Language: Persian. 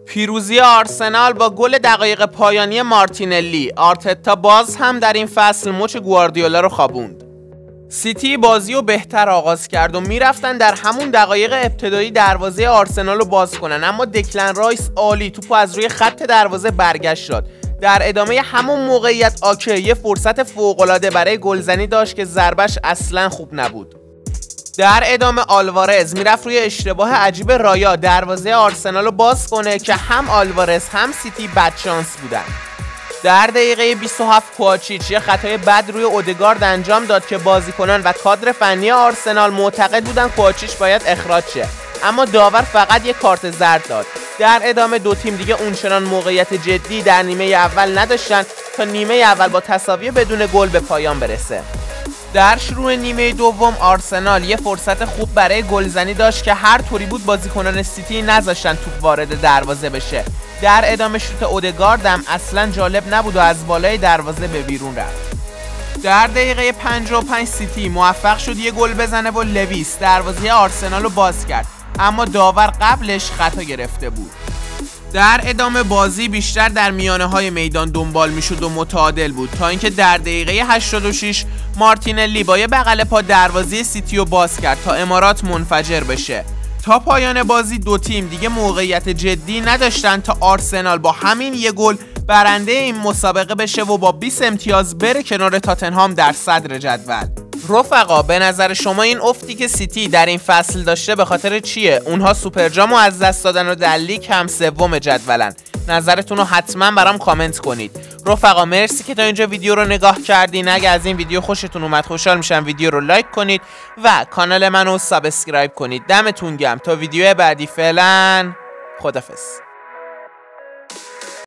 پیروزی آرسنال با گل دقایق پایانی مارتینلی، آرتتا باز هم در این فصل مچ گواردیولا رو خوابوند. سیتی بازی رو بهتر آغاز کرد و میرفتن در همون دقایق ابتدایی دروازه آرسنال رو باز کنن، اما دکلن رایس عالی توپو از روی خط دروازه برگشت داد. در ادامه همون موقعیت آکه یه فرصت فوق‌العاده برای گلزنی داشت که ضربش اصلا خوب نبود. در ادامه آلوارز میرفت روی اشتباه عجیب رایا دروازه آرسنال رو باز کنه که هم آلوارز هم سیتی بدشانس بودن. در دقیقه 27 کوواچیچ یه خطای بد روی اودگارد انجام داد که بازیکنان و کادر فنی آرسنال معتقد بودن کوواچیچ باید اخراج شه، اما داور فقط یه کارت زرد داد. در ادامه دو تیم دیگه اونچنان موقعیت جدی در نیمه اول نداشتن تا نیمه اول با تساوی بدون گل به پایان برسه. در شروع نیمه دوم آرسنال یه فرصت خوب برای گلزنی داشت که هر طوری بود بازیکنان سیتی نذاشتن توپ وارد دروازه بشه. در ادامه شوت اودگارد هم اصلا جالب نبود و از بالای دروازه به بیرون رفت. در دقیقه 55 سیتی موفق شد یه گل بزنه و لویس دروازه آرسنال رو باز کرد، اما داور قبلش خطا گرفته بود. در ادامه بازی بیشتر در میانه های میدان دنبال میشد و متعادل بود تا اینکه در دقیقه 86 مارتینلی با یه بغل پا دروازه سیتی رو باز کرد تا امارات منفجر بشه. تا پایان بازی دو تیم دیگه موقعیت جدی نداشتن تا آرسنال با همین یه گل برنده این مسابقه بشه و با 20 امتیاز بره کنار تاتنهام در صدر جدول. رفقا به نظر شما این افتی که سیتی در این فصل داشته به خاطر چیه؟ اونها سوپرجامو از دست دادن و در لیگ هم سوم جدولن. نظرتون رو حتما برام کامنت کنید. رفقا مرسی که تا اینجا ویدیو رو نگاه کردین. اگه از این ویدیو خوشتون اومد خوشحال میشم ویدیو رو لایک کنید و کانال منو سابسکرایب کنید. دمتون گرم. تا ویدیو بعدی فعلا خدافظ.